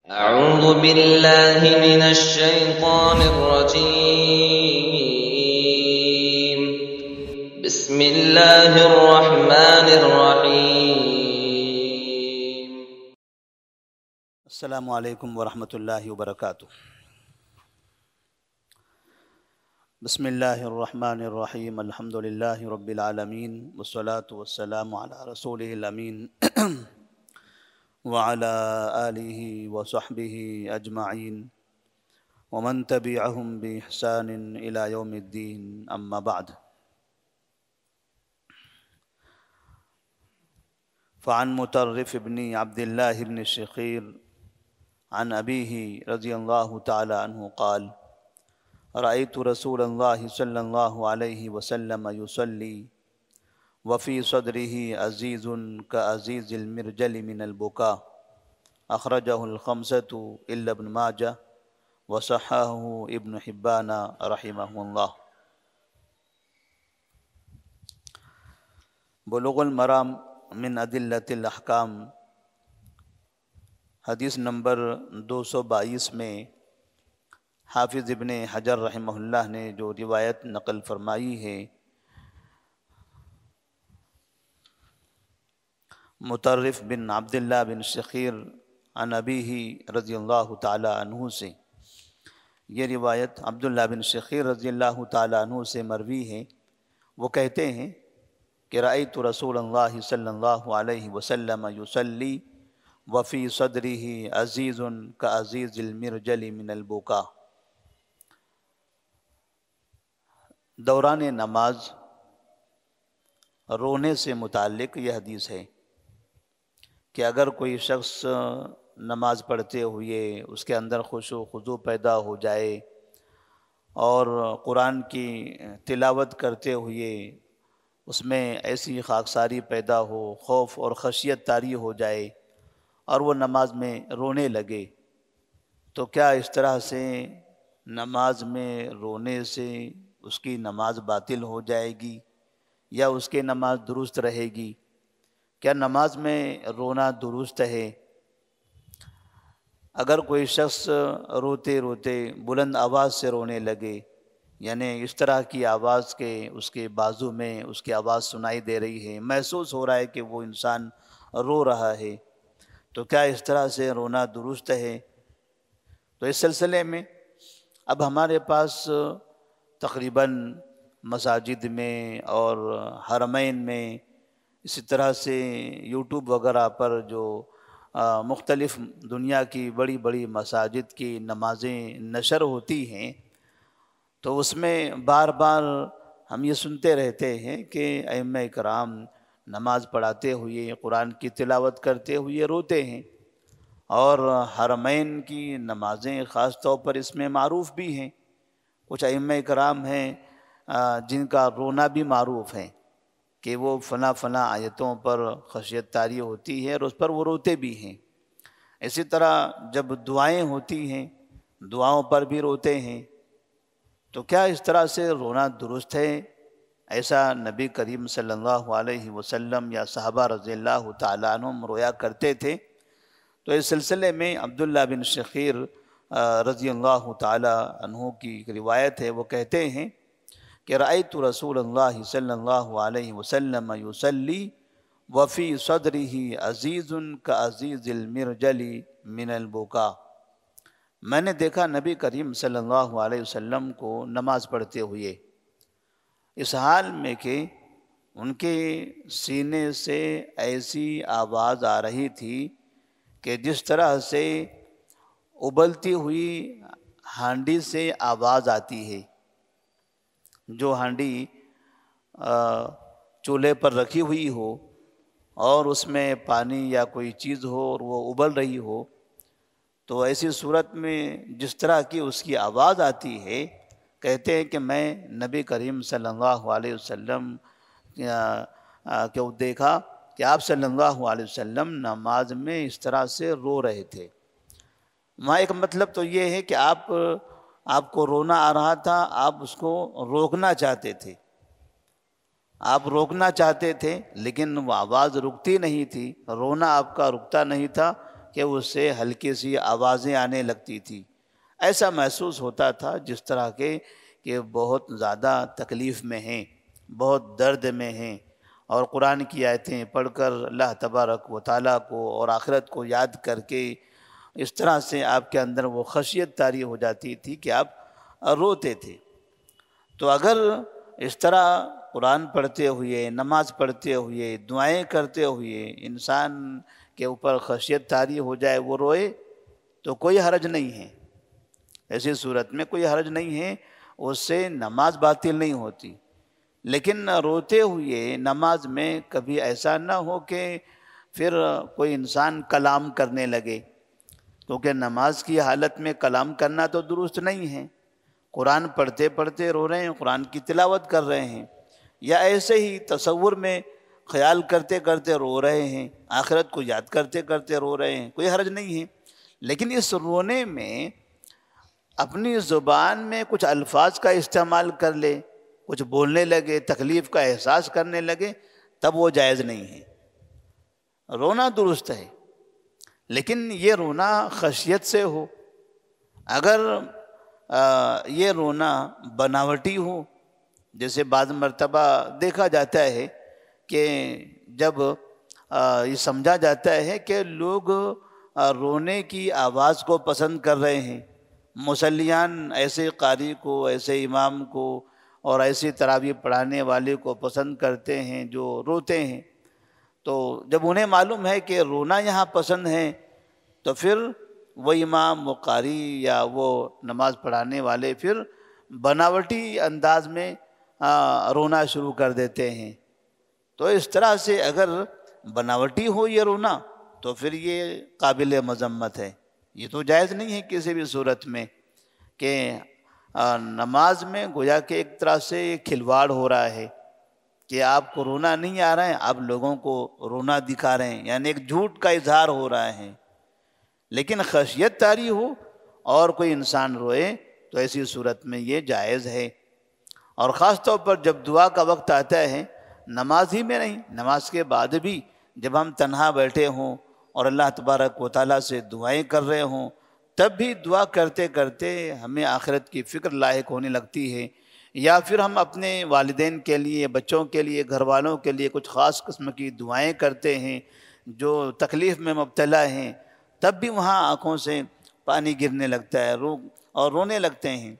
أعوذ بالله من الشيطان الرجيم. بسم الله الرحمن الرحيم. السلام علیکم ورحمۃ اللہ وبرکاتہ۔ بسم اللہ الرحمن الرحیم، الحمد للہ رب العالمین، والصلاة والسلام علی رسولہ الامین وعلی آلہ وصحبہ اجمعین ومن تبعہم بإحسان الی یوم الدین، اما بعد۔ فعن مطرف بن عبد اللہ بن شخیر عن أبيه رضي الله تعالى عنه قال: رأيت رسول الله صلى الله عليه وسلم يصلي وفي صدره عزيز كعزيز المرجل من البكاء، أخرجه الخمسة إلا ابن ماجه وصححه ابن حبان رحمه الله۔ بلوغ المرام من أدلة الأحكام، حدیث نمبر 222 میں حافظ ابن حجر رحمہ اللہ نے جو روایت نقل فرمائی ہے مطرف بن عبداللہ بن شخیر عن ابیہ رضی اللہ تعالی عنہ سے، یہ روایت عبداللہ بن شخیر رضی اللہ تعالی عنہ سے مروی ہے۔ وہ کہتے ہیں کہ رأیت رسول اللہ صلی اللہ علیہ وسلم یصلی وفی صدرہ عزیز کعزیز المرجل من البکاء۔ دوران نماز رونے سے متعلق یہ حدیث ہے کہ اگر کوئی شخص نماز پڑھتے ہوئے اس کے اندر خشوع و خضوع پیدا ہو جائے اور قرآن کی تلاوت کرتے ہوئے اس میں ایسی خاکساری پیدا ہو، خوف اور خشیت طاری ہو جائے اور وہ نماز میں رونے لگے، تو کیا اس طرح سے نماز میں رونے سے اس کی نماز باطل ہو جائے گی یا اس کی نماز درست رہے گی؟ کیا نماز میں رونا درست ہے؟ اگر کوئی شخص روتے روتے بلند آواز سے رونے لگے، یعنی اس طرح کی آواز کہ اس کے بازو میں اس کی آواز سنائی دے رہی ہے، محسوس ہو رہا ہے کہ وہ انسان رو رہا ہے، تو کیا اس طرح سے رونا درست ہے؟ تو اس سلسلے میں اب ہمارے پاس تقریباً مساجد میں اور حرمین میں، اسی طرح سے یوٹیوب وغیرہ پر جو مختلف دنیا کی بڑی بڑی مساجد کی نمازیں نشر ہوتی ہیں، تو اس میں بار بار ہم یہ سنتے رہتے ہیں کہ ائمہ کرام نماز پڑھاتے ہوئے، قرآن کی تلاوت کرتے ہوئے روتے ہیں، اور حرمین کی نمازیں خاص طور پر اس میں معروف بھی ہیں۔ کچھ ائمہ کرام ہیں جن کا رونا بھی معروف ہے کہ وہ فلاں فلاں آیتوں پر خشیت طاری ہوتی ہے اور اس پر وہ روتے بھی ہیں۔ اسی طرح جب دعائیں ہوتی ہیں، دعاؤں پر بھی روتے ہیں، تو کیا اس طرح سے رونا درست ہے؟ ایسا نبی کریم صلی اللہ علیہ وسلم یا صحابہ رضی اللہ تعالیٰ عنہم رویا کرتے تھے؟ تو اس سلسلے میں عبداللہ بن شخیر رضی اللہ تعالیٰ عنہ کی ایک روایت ہے، وہ کہتے ہیں کہ رأیت رسول اللہ صلی اللہ علیہ وسلم یصلی وفی صدرہ عزیز کعزیز المرجل من البکاء۔ میں نے دیکھا نبی کریم صلی اللہ علیہ وسلم کو نماز پڑھتے ہوئے اس حال میں کہ ان کے سینے سے ایسی آواز آ رہی تھی کہ جس طرح سے ابلتی ہوئی ہانڈی سے آواز آتی ہے۔ جو ہانڈی چولہے پر رکھی ہوئی ہو اور اس میں پانی یا کوئی چیز ہو اور وہ ابل رہی ہو، تو ایسی صورت میں جس طرح کی اس کی آواز آتی ہے، کہتے ہیں کہ میں نبی کریم صلی اللہ علیہ وسلم کو دیکھا کہ آپ صلی اللہ علیہ وسلم نماز میں اس طرح سے رو رہے تھے۔ وہاں ایک مطلب تو یہ ہے کہ آپ کو رونا آ رہا تھا، آپ اس کو روکنا چاہتے تھے، آپ روکنا چاہتے تھے، لیکن وہ آواز رکتی نہیں تھی، رونا آپ کا رکتا نہیں تھا، کہ اس سے ہلکی سی آوازیں آنے لگتی تھی. ایسا محسوس ہوتا تھا جس طرح کے کہ بہت زیادہ تکلیف میں ہیں، بہت درد میں ہیں، اور قرآن کی آیتیں پڑھ کر اللہ تبارک و تعالیٰ کو اور آخرت کو یاد کر کے اس طرح سے آپ کے اندر وہ خشیت طاری ہو جاتی تھی کہ آپ روتے تھے. تو اگر اس طرح قرآن پڑھتے ہوئے، نماز پڑھتے ہوئے، دعائیں کرتے ہوئے انسان کے اوپر خشیت طاری ہو جائے، وہ روئے، تو کوئی حرج نہیں ہے. ایسی صورت میں کوئی حرج نہیں ہے، اس سے نماز باطل نہیں ہوتی. لیکن روتے ہوئے نماز میں کبھی ایسا نہ ہو کہ پھر کوئی انسان کلام کرنے لگے، کیونکہ نماز کی حالت میں کلام کرنا تو درست نہیں ہے. قرآن پڑھتے پڑھتے رو رہے ہیں، قرآن کی تلاوت کر رہے ہیں، یا ایسے ہی تصور میں خیال کرتے کرتے رو رہے ہیں، آخرت کو یاد کرتے کرتے رو رہے ہیں، کوئی حرج نہیں ہے. لیکن اس رونے میں اپنی زبان میں کچھ الفاظ کا استعمال کر لے، کچھ بولنے لگے، تکلیف کا احساس کرنے لگے، تب وہ جائز نہیں ہے. رونا درست ہے، لیکن یہ رونا خشیت سے ہو. اگر یہ رونا بناوٹی ہو، جیسے بعض مرتبہ دیکھا جاتا ہے کہ جب یہ سمجھا جاتا ہے کہ لوگ رونے کی آواز کو پسند کر رہے ہیں، مصلیان ایسے قاری کو، ایسے امام کو اور ایسی تراویح پڑھانے والے کو پسند کرتے ہیں جو روتے ہیں. تو جب انہیں معلوم ہے کہ رونا یہاں پسند ہے، تو پھر وہ امام، وہ قاری یا وہ نماز پڑھانے والے پھر بناوٹی انداز میں رونا شروع کر دیتے ہیں. تو اس طرح سے اگر بناوٹی ہو یہ رونا تو پھر یہ قابل مذمت ہے. یہ تو جائز نہیں ہے کسی بھی صورت میں کہ نماز میں گویا کہ ایک طرح سے کھلواڑ ہو رہا ہے کہ آپ کو رونا نہیں آ رہا ہے، آپ لوگوں کو رونا دکھا رہے ہیں، یعنی ایک جھوٹ کا اظہار ہو رہا ہے. لیکن خشیت طاری ہو اور کوئی انسان روئے تو ایسی صورت میں یہ جائز ہے. اور خاص طور پر جب دعا کا وقت آتا ہے، نماز ہی میں نہیں، نماز کے بعد بھی جب ہم تنہا بیٹھے ہوں اور اللہ تبارک و تعالیٰ سے دعائیں کر رہے ہوں، تب بھی دعا کرتے کرتے ہمیں آخرت کی فکر لاحق ہونے لگتی ہے. یا پھر ہم اپنے والدین کے لیے، بچوں کے لیے، گھر والوں کے لیے کچھ خاص قسم کی دعائیں کرتے ہیں جو تکلیف میں مبتلا ہیں، تب بھی وہاں آنکھوں سے پانی گرنے لگتا ہے اور رونے لگتے ہیں.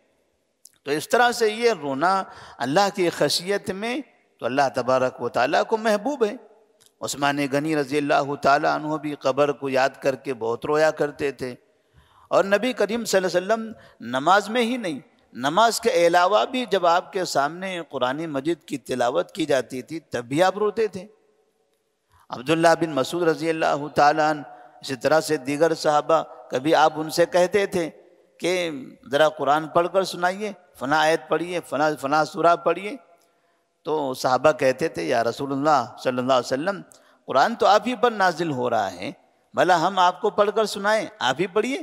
تو اس طرح سے یہ رونا اللہ کی خشیت میں تو اللہ تبارک و تعالیٰ کو محبوب ہے. عثمان غنی رضی اللہ تعالیٰ عنہ بھی قبر کو یاد کر کے بہت رویا کرتے تھے. اور نبی کریم صلی اللہ علیہ وسلم نماز میں ہی نہیں، نماز کے علاوہ بھی جب آپ کے سامنے قرآن مجید کی تلاوت کی جاتی تھی تب بھی آپ روتے تھے. عبداللہ بن مسعود رضی اللہ تعالیٰ عنہ، اسی طرح سے دیگر صحابہ، کبھی آپ ان سے کہتے تھے کہ ذرا قرآن پڑھ کر سنائیے، فلاں آیت پڑھیے، فلاں سورہ پڑھیے. تو صحابہ کہتے تھے یا رسول اللہ صلی اللہ علیہ وسلم، قرآن تو آپ ہی پر نازل ہو رہا ہے، بھلا ہم آپ کو پڑھ کر سنائیں، آپ ہی پڑھیے.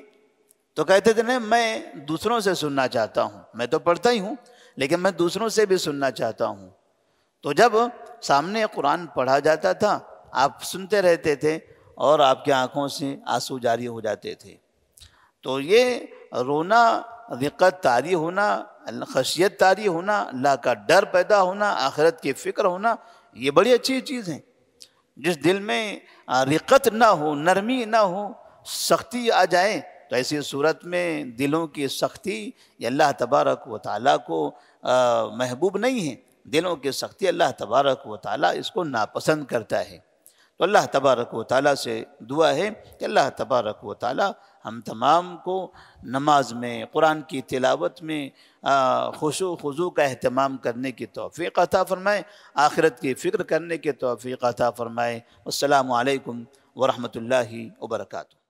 تو کہتے تھے نہیں، میں دوسروں سے سننا چاہتا ہوں، میں تو پڑھتا ہی ہوں لیکن میں دوسروں سے بھی سننا چاہتا ہوں. تو جب سامنے قرآن پڑھا جاتا تھا آپ سنتے رہتے تھے اور آپ کی آنکھوں سے آنسو جاری ہو جاتے تھے. تو یہ رونا، رقت طاری ہونا، خشیت طاری ہونا، اللہ کا ڈر پیدا ہونا، آخرت کی فکر ہونا، یہ بڑی اچھی چیز ہے. جس دل میں رقت نہ ہو، نرمی نہ ہو، سختی آ جائے، تو ایسی صورت میں دلوں کی سختی یہ اللہ تبارک و تعالیٰ کو محبوب نہیں ہے. دلوں کی سختی اللہ تبارک و تعالیٰ اس کو ناپسند کرتا ہے. تو اللہ تبارک و تعالیٰ سے دعا ہے کہ اللہ تبارک و تعالیٰ ہم تمام کو نماز میں، قرآن کی تلاوت میں خشوع خضوع کا اہتمام کرنے کی توفیق عطا فرمائے، آخرت کی فکر کرنے کی توفیق عطا فرمائے. السلام علیکم ورحمۃ اللہ وبرکاتہ.